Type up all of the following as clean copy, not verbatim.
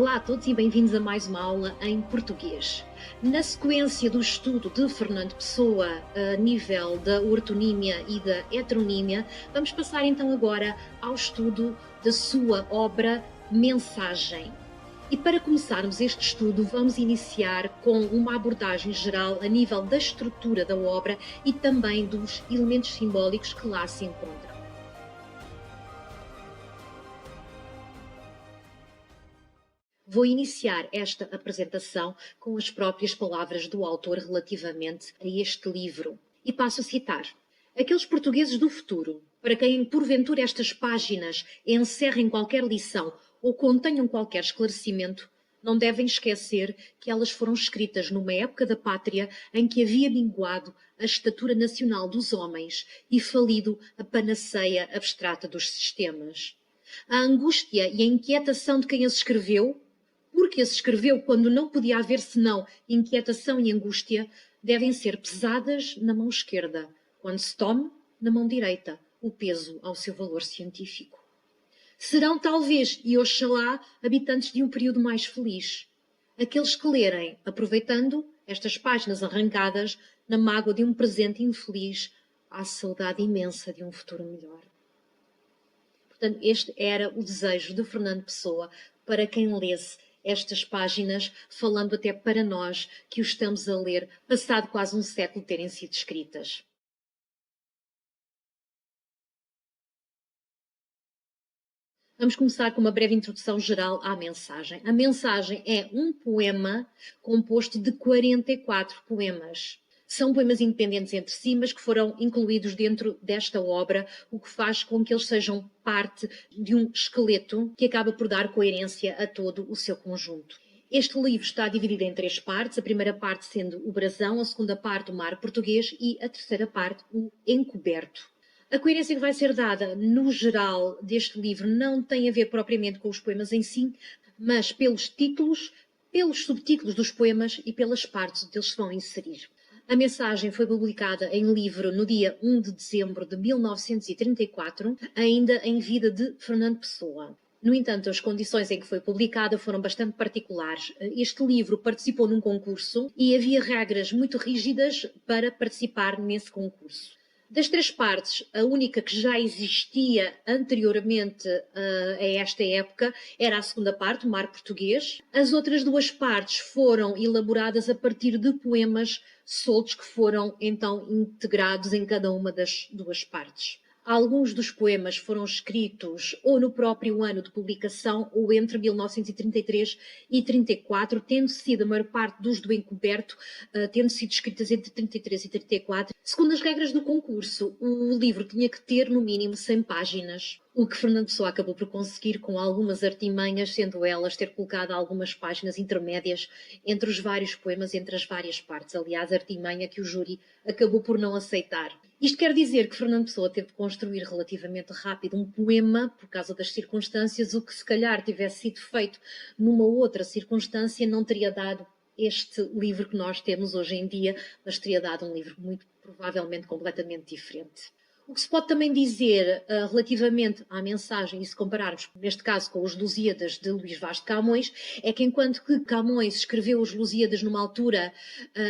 Olá a todos e bem-vindos a mais uma aula em português. Na sequência do estudo de Fernando Pessoa a nível da ortonímia e da heteronímia, vamos passar então agora ao estudo da sua obra Mensagem. E para começarmos este estudo, vamos iniciar com uma abordagem geral a nível da estrutura da obra e também dos elementos simbólicos que lá se encontram. Vou iniciar esta apresentação com as próprias palavras do autor relativamente a este livro. E passo a citar: aqueles portugueses do futuro, para quem porventura estas páginas encerrem qualquer lição ou contenham qualquer esclarecimento, não devem esquecer que elas foram escritas numa época da pátria em que havia minguado a estatura nacional dos homens e falido a panaceia abstrata dos sistemas. A angústia e a inquietação de quem as escreveu, porque as escreveu quando não podia haver senão inquietação e angústia, devem ser pesadas na mão esquerda, quando se tome na mão direita o peso ao seu valor científico. Serão talvez, e oxalá, habitantes de um período mais feliz, aqueles que lerem, aproveitando estas páginas arrancadas na mágoa de um presente infeliz, à saudade imensa de um futuro melhor. Portanto, este era o desejo de Fernando Pessoa para quem lesse estas páginas, falando até para nós que o estamos a ler, passado quase um século de terem sido escritas. Vamos começar com uma breve introdução geral à mensagem. A mensagem é um poema composto de 44 poemas. São poemas independentes entre si, mas que foram incluídos dentro desta obra, o que faz com que eles sejam parte de um esqueleto que acaba por dar coerência a todo o seu conjunto. Este livro está dividido em 3 partes, a primeira parte sendo o brasão, a segunda parte o mar português e a terceira parte o encoberto. A coerência que vai ser dada, no geral, deste livro não tem a ver propriamente com os poemas em si, mas pelos títulos, pelos subtítulos dos poemas e pelas partes onde eles se vão inserir. A mensagem foi publicada em livro no dia 1 de dezembro de 1934, ainda em vida de Fernando Pessoa. No entanto, as condições em que foi publicada foram bastante particulares. Este livro participou num concurso e havia regras muito rígidas para participar nesse concurso. Das 3 partes, a única que já existia anteriormente a esta época era a segunda parte, o mar português. As outras 2 partes foram elaboradas a partir de poemas soltos que foram então integrados em cada uma das 2 partes. Alguns dos poemas foram escritos ou no próprio ano de publicação ou entre 1933 e 34, tendo sido a maior parte dos do encoberto, tendo sido escritas entre 33 e 34. Segundo as regras do concurso, o livro tinha que ter no mínimo 100 páginas, o que Fernando Pessoa acabou por conseguir com algumas artimanhas, sendo elas ter colocado algumas páginas intermédias entre os vários poemas, entre as várias partes. Aliás, a artimanha que o júri acabou por não aceitar. Isto quer dizer que Fernando Pessoa teve de construir relativamente rápido um poema por causa das circunstâncias, o que se calhar tivesse sido feito numa outra circunstância não teria dado este livro que nós temos hoje em dia, mas teria dado um livro muito provavelmente completamente diferente. O que se pode também dizer relativamente à mensagem, e se compararmos, neste caso, com os Lusíadas de Luís Vaz de Camões, é que enquanto que Camões escreveu os Lusíadas numa altura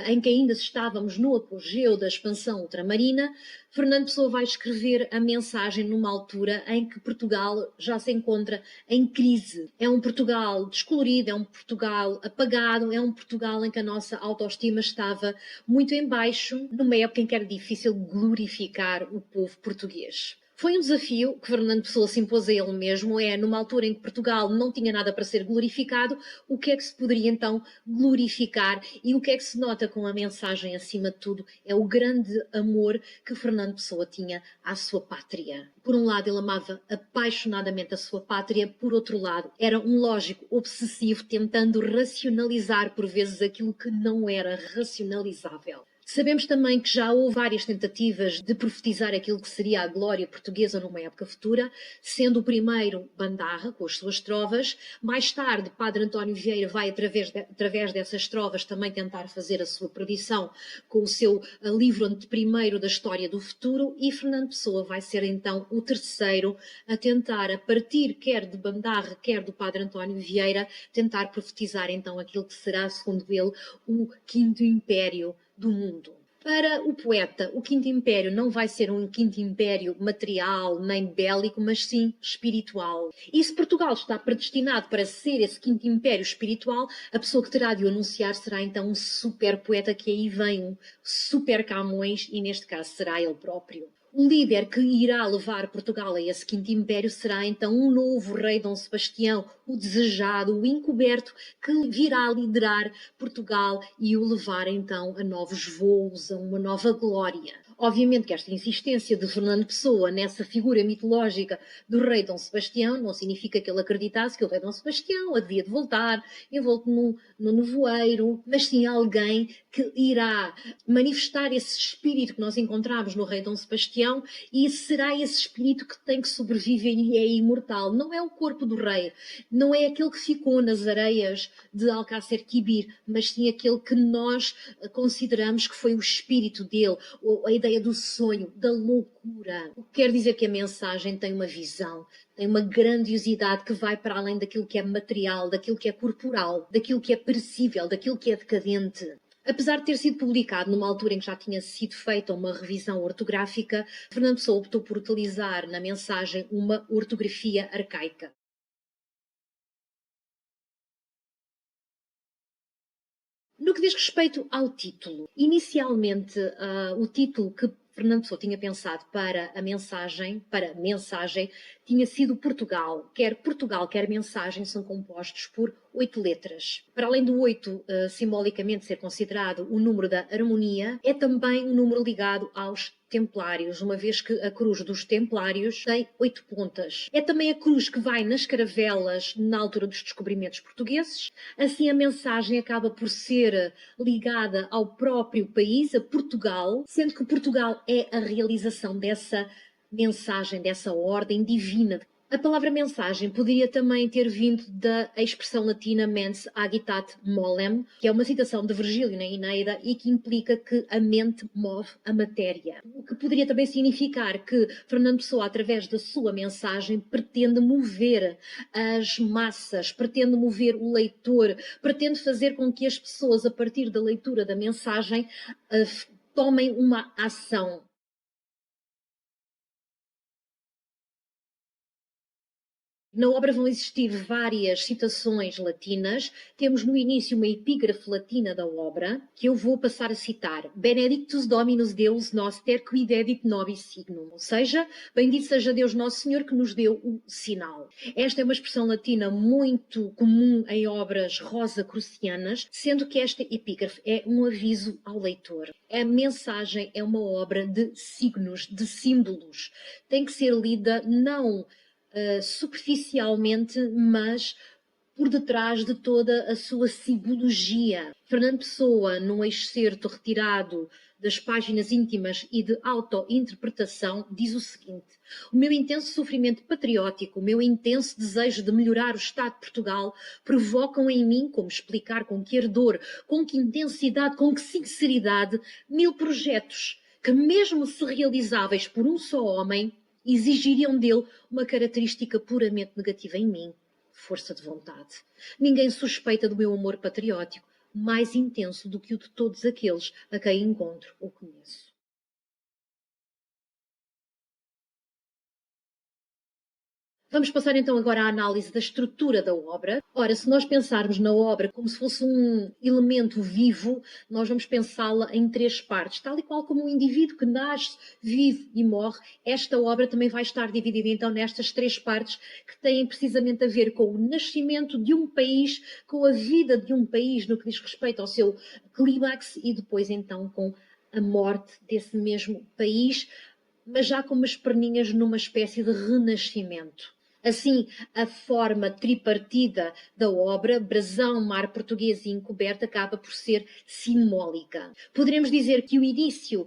em que ainda estávamos no apogeu da expansão ultramarina, Fernando Pessoa vai escrever a mensagem numa altura em que Portugal já se encontra em crise. É um Portugal descolorido, é um Portugal apagado, é um Portugal em que a nossa autoestima estava muito em baixo, numa época em que era difícil glorificar o povo português. Foi um desafio que Fernando Pessoa se impôs a ele mesmo, numa altura em que Portugal não tinha nada para ser glorificado, o que é que se poderia então glorificar e o que é que se nota com a mensagem acima de tudo é o grande amor que Fernando Pessoa tinha à sua pátria. Por um lado ele amava apaixonadamente a sua pátria, por outro lado era um lógico obsessivo tentando racionalizar por vezes aquilo que não era racionalizável. Sabemos também que já houve várias tentativas de profetizar aquilo que seria a glória portuguesa numa época futura, sendo o primeiro Bandarra, com as suas trovas. Mais tarde, Padre António Vieira vai, através dessas trovas, também tentar fazer a sua predição com o seu livro anteprimeiro da história do futuro, e Fernando Pessoa vai ser então o terceiro a tentar, a partir quer de Bandarra, quer do Padre António Vieira, tentar profetizar então aquilo que será, segundo ele, o Quinto Império do mundo. Para o poeta, o Quinto Império não vai ser um Quinto Império material nem bélico, mas sim espiritual. E se Portugal está predestinado para ser esse Quinto Império espiritual, a pessoa que terá de o anunciar será então um super poeta, que aí vem um super Camões, e neste caso será ele próprio. O líder que irá levar Portugal a esse Quinto Império será então um novo rei Dom Sebastião, o desejado, o encoberto, que virá liderar Portugal e o levar então a novos voos, a uma nova glória. Obviamente que esta insistência de Fernando Pessoa nessa figura mitológica do rei Dom Sebastião não significa que ele acreditasse que o rei Dom Sebastião havia de voltar envolto no nevoeiro, mas sim alguém que irá manifestar esse espírito que nós encontramos no rei Dom Sebastião, e será esse espírito que tem que sobreviver e é imortal. Não é o corpo do rei, não é aquele que ficou nas areias de Alcácer Quibir, mas sim aquele que nós consideramos que foi o espírito dele, a ideia do sonho, da loucura. O que quer dizer que a mensagem tem uma visão, tem uma grandiosidade que vai para além daquilo que é material, daquilo que é corporal, daquilo que é perecível, daquilo que é decadente. Apesar de ter sido publicado numa altura em que já tinha sido feita uma revisão ortográfica, Fernando Pessoa optou por utilizar na mensagem uma ortografia arcaica. No que diz respeito ao título, inicialmente o título que Fernando Pessoa tinha pensado para a mensagem, tinha sido Portugal. Quer mensagem, são compostos por 8 letras. Para além do 8 simbolicamente ser considerado o número da harmonia, é também um número ligado aos templários, uma vez que a cruz dos templários tem 8 pontas. É também a cruz que vai nas caravelas na altura dos descobrimentos portugueses. Assim, a mensagem acaba por ser ligada ao próprio país, a Portugal, sendo que Portugal é a realização dessa mensagem, dessa ordem divina. A palavra mensagem poderia também ter vindo da expressão latina mens agitat molem, que é uma citação de Virgílio na Eneida e que implica que a mente move a matéria. O que poderia também significar que Fernando Pessoa, através da sua mensagem, pretende mover as massas, pretende mover o leitor, pretende fazer com que as pessoas, a partir da leitura da mensagem, tomem uma ação. Na obra vão existir várias citações latinas. Temos no início uma epígrafe latina da obra, que eu vou passar a citar. Benedictus Dominus Deus noster qui dedit nobis signum. Ou seja, bendito seja Deus Nosso Senhor que nos deu o sinal. Esta é uma expressão latina muito comum em obras rosacrucianas, sendo que esta epígrafe é um aviso ao leitor. A mensagem é uma obra de signos, de símbolos. Tem que ser lida não superficialmente, mas por detrás de toda a sua simbologia. Fernando Pessoa, num excerto retirado das páginas íntimas e de autointerpretação, diz o seguinte: o meu intenso sofrimento patriótico, o meu intenso desejo de melhorar o Estado de Portugal provocam em mim, como explicar com que ardor, com que intensidade, com que sinceridade, 1000 projetos que, mesmo se realizáveis por um só homem, exigiriam dele uma característica puramente negativa em mim: força de vontade. Ninguém suspeita do meu amor patriótico, mais intenso do que o de todos aqueles a quem encontro ou conheço. Vamos passar então agora à análise da estrutura da obra. Ora, se nós pensarmos na obra como se fosse um elemento vivo, nós vamos pensá-la em 3 partes. Tal e qual como um indivíduo que nasce, vive e morre, esta obra também vai estar dividida então nestas 3 partes que têm precisamente a ver com o nascimento de um país, com a vida de um país no que diz respeito ao seu clímax, e depois então com a morte desse mesmo país, mas já com umas perninhas numa espécie de renascimento. Assim, a forma tripartida da obra, brasão, mar português e encoberto, acaba por ser simbólica. Poderemos dizer que o início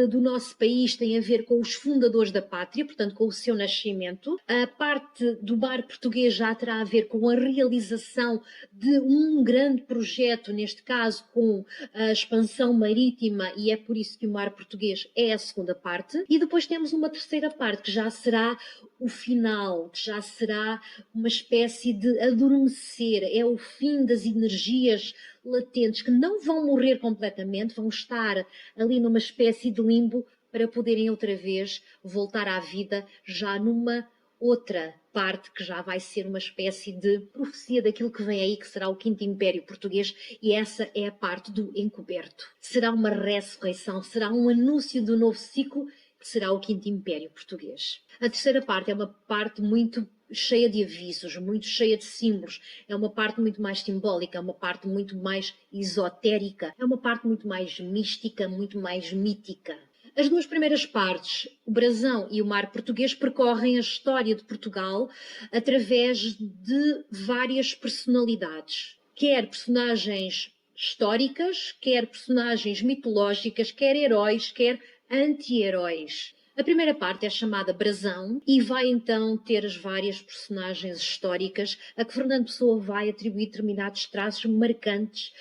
do nosso país tem a ver com os fundadores da pátria, portanto, com o seu nascimento. A parte do mar português já terá a ver com a realização de um grande projeto, neste caso com a expansão marítima, e é por isso que o mar português é a segunda parte. E depois temos uma terceira parte, que já será o final, que já será uma espécie de adormecer, é o fim das energias latentes que não vão morrer completamente, vão estar ali numa espécie de limbo para poderem outra vez voltar à vida já numa outra parte que já vai ser uma espécie de profecia daquilo que vem aí, que será o Quinto Império Português, e essa é a parte do encoberto. Será uma ressurreição, será um anúncio do novo ciclo, que será o Quinto Império Português. A terceira parte é uma parte muito cheia de avisos, muito cheia de símbolos, é uma parte muito mais simbólica, é uma parte muito mais esotérica, é uma parte muito mais mística, muito mais mítica. As duas primeiras partes, o brasão e o mar português, percorrem a história de Portugal através de várias personalidades, quer personagens históricas, quer personagens mitológicas, quer heróis, quer anti-heróis. A primeira parte é chamada Brasão e vai então ter as várias personagens históricas a que Fernando Pessoa vai atribuir determinados traços marcantes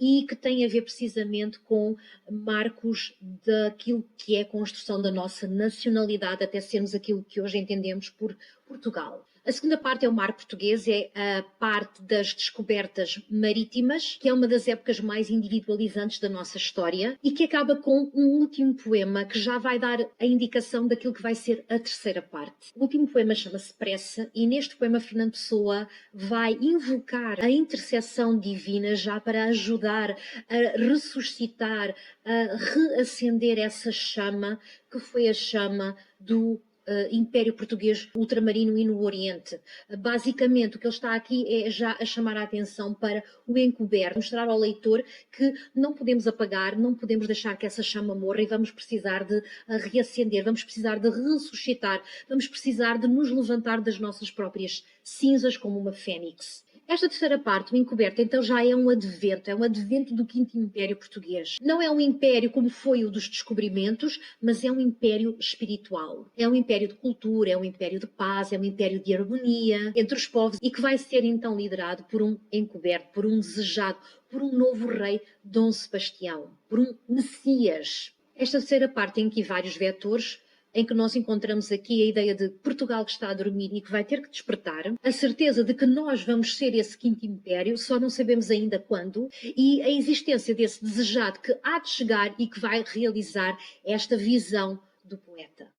e que têm a ver precisamente com marcos daquilo que é a construção da nossa nacionalidade até sermos aquilo que hoje entendemos por Portugal. A segunda parte é o mar português, é a parte das descobertas marítimas, que é uma das épocas mais individualizantes da nossa história e que acaba com um último poema que já vai dar a indicação daquilo que vai ser a terceira parte. O último poema chama-se Pressa e neste poema Fernando Pessoa vai invocar a intercessão divina já para ajudar a ressuscitar, a reacender essa chama que foi a chama do Império Português ultramarino e no Oriente. Basicamente, o que ele está aqui é já a chamar a atenção para o encoberto, mostrar ao leitor que não podemos apagar, não podemos deixar que essa chama morra e vamos precisar de reacender, vamos precisar de ressuscitar, vamos precisar de nos levantar das nossas próprias cinzas como uma fênix. Esta terceira parte, o encoberto, então já é um advento do Quinto Império Português. Não é um império como foi o dos descobrimentos, mas é um império espiritual. É um império de cultura, é um império de paz, é um império de harmonia entre os povos e que vai ser então liderado por um encoberto, por um desejado, por um novo rei, Dom Sebastião, por um Messias. Esta terceira parte tem aqui vários vetores, em que nós encontramos aqui a ideia de Portugal que está a dormir e que vai ter que despertar, a certeza de que nós vamos ser esse quinto império, só não sabemos ainda quando, e a existência desse desejado que há de chegar e que vai realizar esta visão do poeta.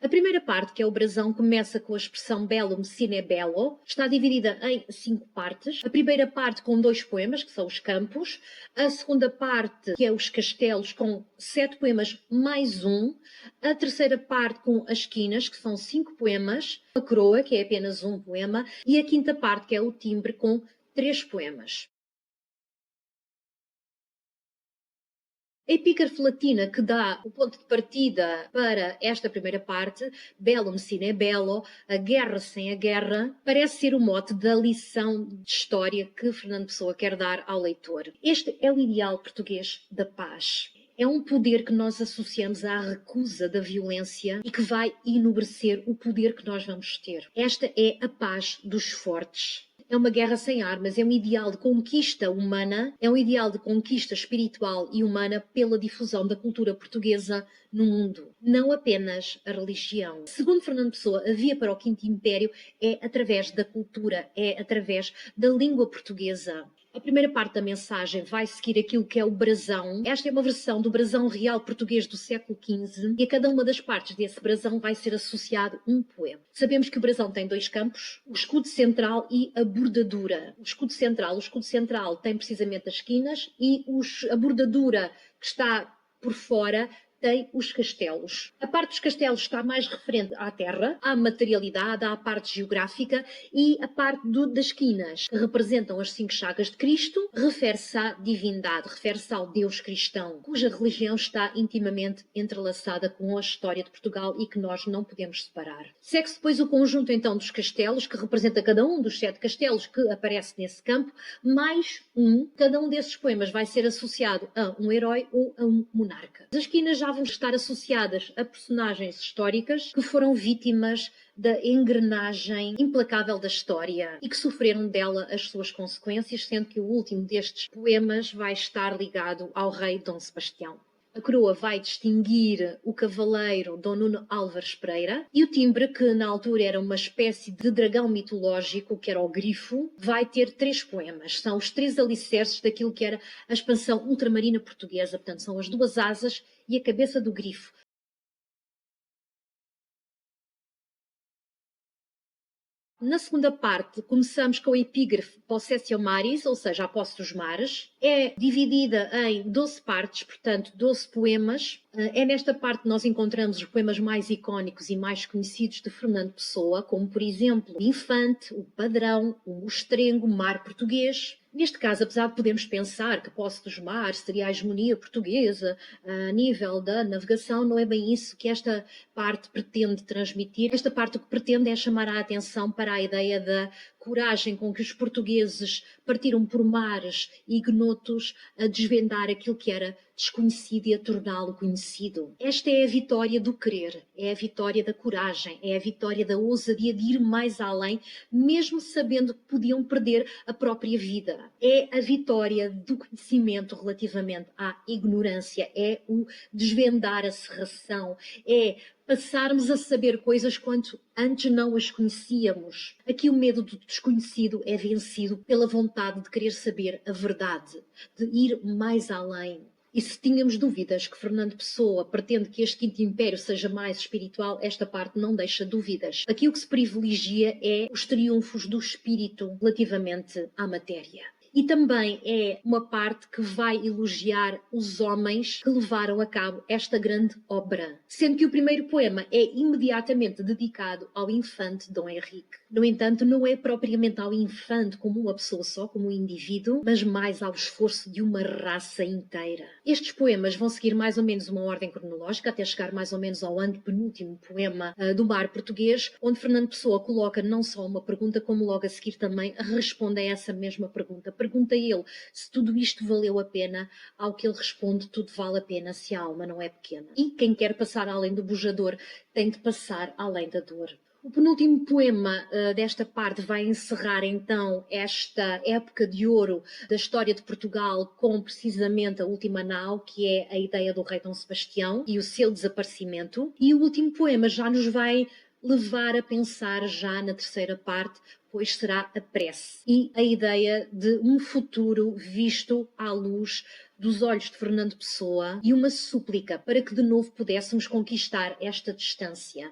A primeira parte, que é o brasão, começa com a expressão bellum sine bello, está dividida em 5 partes. A primeira parte com 2 poemas, que são os campos. A segunda parte, que é os castelos, com 7 poemas mais um. A terceira parte com as quinas, que são 5 poemas. A coroa, que é apenas um poema. E a quinta parte, que é o timbre, com 3 poemas. A epígrafe latina que dá o ponto de partida para esta primeira parte, bellum sine bello, a guerra sem a guerra, parece ser o mote da lição de história que Fernando Pessoa quer dar ao leitor. Este é o ideal português da paz. É um poder que nós associamos à recusa da violência e que vai enobrecer o poder que nós vamos ter. Esta é a paz dos fortes. É uma guerra sem armas, é um ideal de conquista humana, é um ideal de conquista espiritual e humana pela difusão da cultura portuguesa no mundo. Não apenas a religião. Segundo Fernando Pessoa, a via para o Quinto Império é através da cultura, é através da língua portuguesa. A primeira parte da mensagem vai seguir aquilo que é o brasão. Esta é uma versão do brasão real português do século XV e a cada uma das partes desse brasão vai ser associado um poema. Sabemos que o brasão tem 2 campos, o escudo central e a bordadura. O escudo central tem precisamente as esquinas e a bordadura que está por fora tem os castelos. A parte dos castelos está mais referente à terra, à materialidade, à parte geográfica, e a parte das quinas, que representam as 5 chagas de Cristo, refere-se à divindade, refere-se ao Deus cristão, cuja religião está intimamente entrelaçada com a história de Portugal e que nós não podemos separar. Segue-se depois o conjunto então dos castelos, que representa cada um dos 7 castelos que aparece nesse campo, mais cada um desses poemas vai ser associado a um herói ou a um monarca. As quinas já vão estar associadas a personagens históricas que foram vítimas da engrenagem implacável da história e que sofreram dela as suas consequências, sendo que o último destes poemas vai estar ligado ao rei Dom Sebastião. A coroa vai distinguir o cavaleiro Dom Nuno Álvares Pereira e o timbre, que na altura era uma espécie de dragão mitológico, que era o grifo, vai ter 3 poemas. São os 3 alicerces daquilo que era a expansão ultramarina portuguesa. Portanto, são as 2 asas e a cabeça do grifo. Na segunda parte, começamos com a epígrafe Possessio Maris, ou seja, a posse dos mares. É dividida em 12 partes, portanto, 12 poemas. É nesta parte que nós encontramos os poemas mais icónicos e mais conhecidos de Fernando Pessoa, como, por exemplo, o Infante, o Padrão, o Mostrengo, o Mar Português. Neste caso, apesar de podermos pensar que Posse dos Mares seria a hegemonia portuguesa a nível da navegação, não é bem isso que esta parte pretende transmitir. Esta parte o que pretende é chamar a atenção para a ideia da coragem com que os portugueses partiram por mares ignotos a desvendar aquilo que era desconhecido e a torná-lo conhecido. Esta é a vitória do querer, é a vitória da coragem, é a vitória da ousadia de ir mais além, mesmo sabendo que podiam perder a própria vida. É a vitória do conhecimento relativamente à ignorância, é o desvendar a cerração, é passarmos a saber coisas quando antes não as conhecíamos. Aqui o medo do desconhecido é vencido pela vontade de querer saber a verdade, de ir mais além. E se tínhamos dúvidas que Fernando Pessoa pretende que este Quinto Império seja mais espiritual, esta parte não deixa dúvidas. Aqui o que se privilegia é os triunfos do espírito relativamente à matéria. E também é uma parte que vai elogiar os homens que levaram a cabo esta grande obra. Sendo que o primeiro poema é imediatamente dedicado ao infante Dom Henrique. No entanto, não é propriamente ao infante como uma pessoa só, como um indivíduo, mas mais ao esforço de uma raça inteira. Estes poemas vão seguir mais ou menos uma ordem cronológica, até chegar mais ou menos ao antepenúltimo poema do Mar Português, onde Fernando Pessoa coloca não só uma pergunta, como logo a seguir também responde a essa mesma pergunta. Pergunta ele se tudo isto valeu a pena, ao que ele responde: tudo vale a pena se a alma não é pequena. E quem quer passar além do bujador tem de passar além da dor. O penúltimo poema desta parte vai encerrar então esta época de ouro da história de Portugal com precisamente a última nau, que é a ideia do rei Dom Sebastião e o seu desaparecimento. E o último poema já nos vai levar a pensar já na terceira parte, pois será a prece e a ideia de um futuro visto à luz dos olhos de Fernando Pessoa e uma súplica para que de novo pudéssemos conquistar esta distância.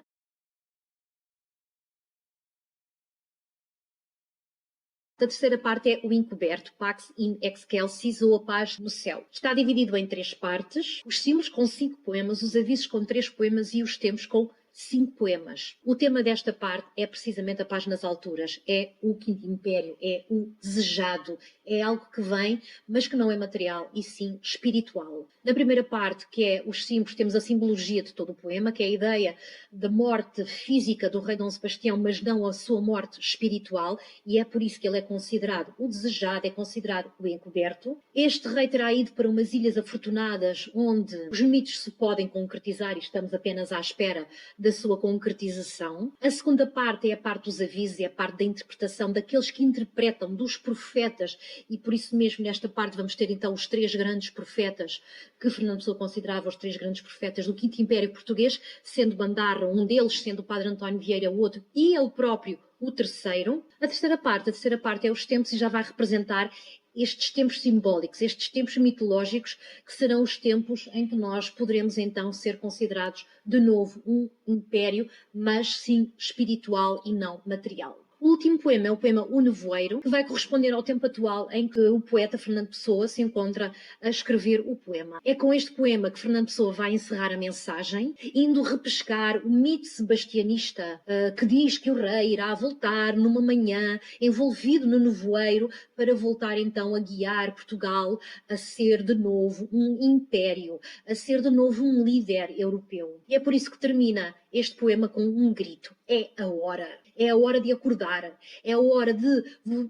A terceira parte é o encoberto, Pax in Excelsis, ou a paz no céu. Está dividido em 3 partes, os símbolos com 5 poemas, os avisos com 3 poemas e os tempos com 5 poemas. O tema desta parte é precisamente a paz nas alturas, é o Quinto Império, é o desejado, é algo que vem, mas que não é material, e sim espiritual. Na primeira parte, que é os símbolos, temos a simbologia de todo o poema, que é a ideia da morte física do rei Dom Sebastião, mas não a sua morte espiritual, e é por isso que ele é considerado o desejado, é considerado o encoberto. Este rei terá ido para umas ilhas afortunadas, onde os mitos se podem concretizar e estamos apenas à espera da sua concretização. A segunda parte é a parte dos avisos, é a parte da interpretação daqueles que interpretam, dos profetas, e por isso mesmo nesta parte vamos ter então os 3 grandes profetas que Fernando Pessoa considerava os 3 grandes profetas do Quinto Império Português, sendo Bandarra um deles, sendo o Padre António Vieira o outro, e ele próprio o terceiro. A terceira parte é os tempos e já vai representar estes tempos simbólicos, estes tempos mitológicos, que serão os tempos em que nós poderemos então ser considerados de novo um império, mas sim espiritual e não material. O último poema é o poema O Nevoeiro, que vai corresponder ao tempo atual em que o poeta Fernando Pessoa se encontra a escrever o poema. É com este poema que Fernando Pessoa vai encerrar a mensagem, indo repescar o mito sebastianista que diz que o rei irá voltar numa manhã envolvido no nevoeiro para voltar então a guiar Portugal a ser de novo um império, a ser de novo um líder europeu. E é por isso que termina este poema com um grito: é a hora. É a hora de acordar, é a hora de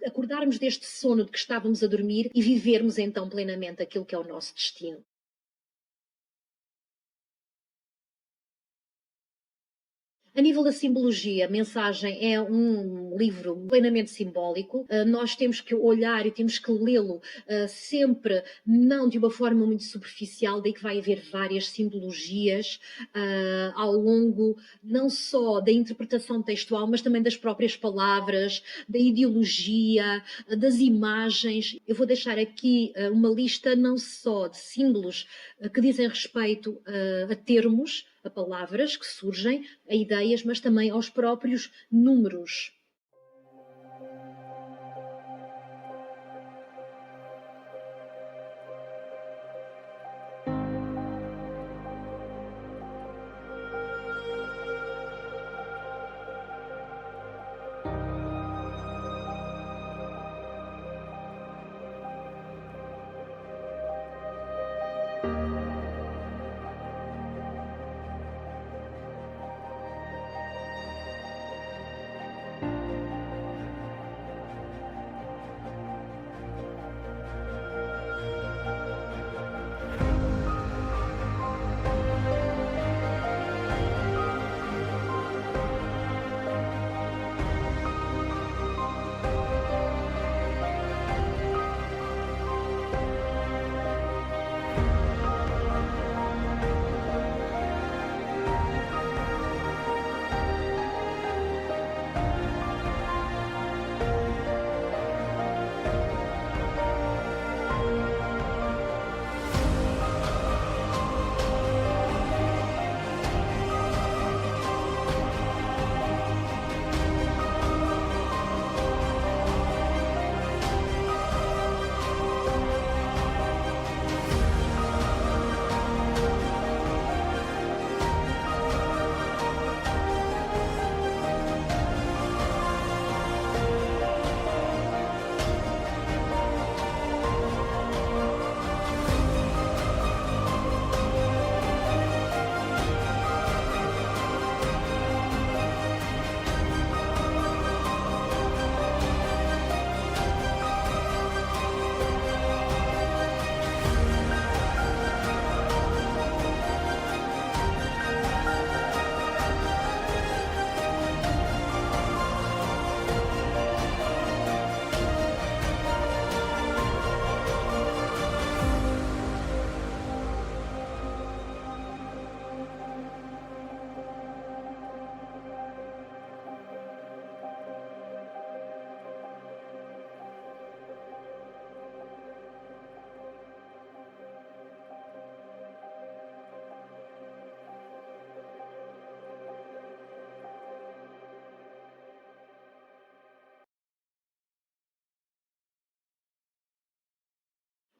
acordarmos deste sono de que estávamos a dormir e vivermos então plenamente aquilo que é o nosso destino. A nível da simbologia, a mensagem é um livro plenamente simbólico. Nós temos que olhar e temos que lê-lo sempre, não de uma forma muito superficial, daí que vai haver várias simbologias ao longo não só da interpretação textual, mas também das próprias palavras, da ideologia, das imagens. Eu vou deixar aqui uma lista não só de símbolos que dizem respeito a termos, a palavras que surgem, a ideias, mas também aos próprios números.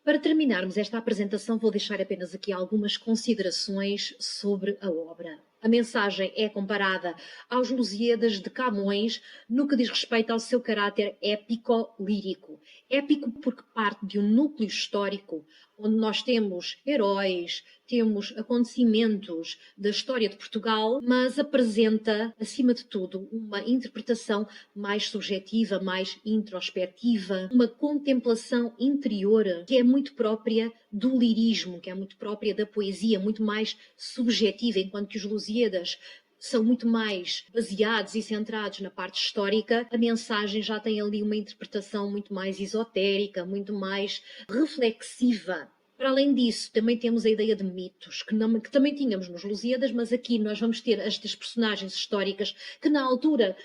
Para terminarmos esta apresentação, vou deixar apenas aqui algumas considerações sobre a obra. A mensagem é comparada aos Lusíadas de Camões no que diz respeito ao seu caráter épico-lírico. Épico porque parte de um núcleo histórico onde nós temos heróis, temos acontecimentos da história de Portugal, mas apresenta, acima de tudo, uma interpretação mais subjetiva, mais introspectiva, uma contemplação interior que é muito própria do lirismo, que é muito própria da poesia, muito mais subjetiva, enquanto que os Lusíadas são muito mais baseados e centrados na parte histórica, a mensagem já tem ali uma interpretação muito mais esotérica, muito mais reflexiva. Para além disso, também temos a ideia de mitos, que também tínhamos nos Lusíadas, mas aqui nós vamos ter estas personagens históricas que na altura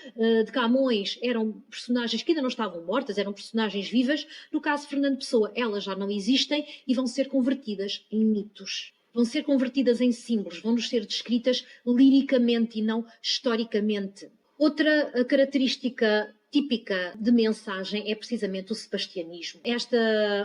de Camões eram personagens que ainda não estavam mortas, eram personagens vivas. No caso de Fernando Pessoa, elas já não existem e vão ser convertidas em mitos. Vão ser convertidas em símbolos, vão-nos ser descritas liricamente e não historicamente. Outra característica típica de mensagem é precisamente o sebastianismo. Esta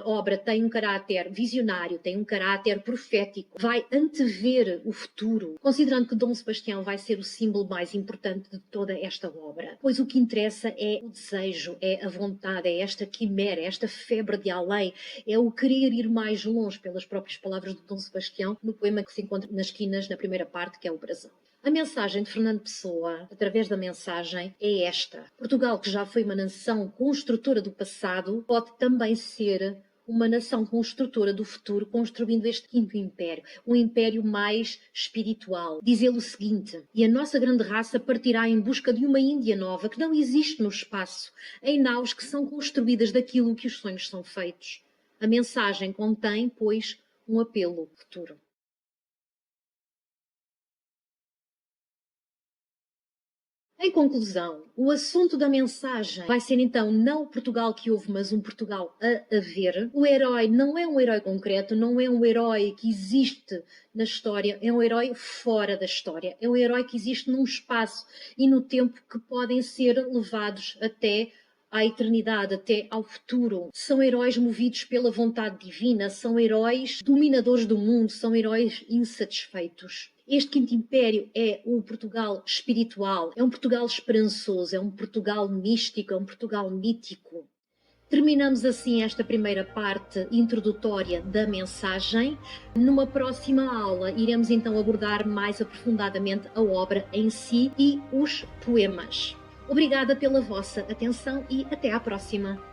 obra tem um caráter visionário, tem um caráter profético, vai antever o futuro, considerando que Dom Sebastião vai ser o símbolo mais importante de toda esta obra. Pois o que interessa é o desejo, é a vontade, é esta quimera, é esta febre de além, é o querer ir mais longe, pelas próprias palavras de Dom Sebastião, no poema que se encontra nas quinas, na primeira parte, que é o Brasão. A mensagem de Fernando Pessoa, através da mensagem, é esta. Portugal, que já foi uma nação construtora do passado, pode também ser uma nação construtora do futuro, construindo este quinto império, um império mais espiritual. Diz ele o seguinte: e a nossa grande raça partirá em busca de uma Índia nova, que não existe no espaço, em naus que são construídas daquilo que os sonhos são feitos. A mensagem contém, pois, um apelo futuro. Em conclusão, o assunto da mensagem vai ser então não o Portugal que houve, mas um Portugal a haver. O herói não é um herói concreto, não é um herói que existe na história, é um herói fora da história. É um herói que existe num espaço e no tempo que podem ser levados até à eternidade, até ao futuro. São heróis movidos pela vontade divina, são heróis dominadores do mundo, são heróis insatisfeitos. Este quinto império é o Portugal espiritual, é um Portugal esperançoso, é um Portugal místico, é um Portugal mítico. Terminamos assim esta primeira parte introdutória da mensagem. Numa próxima aula iremos então abordar mais aprofundadamente a obra em si e os poemas. Obrigada pela vossa atenção e até à próxima.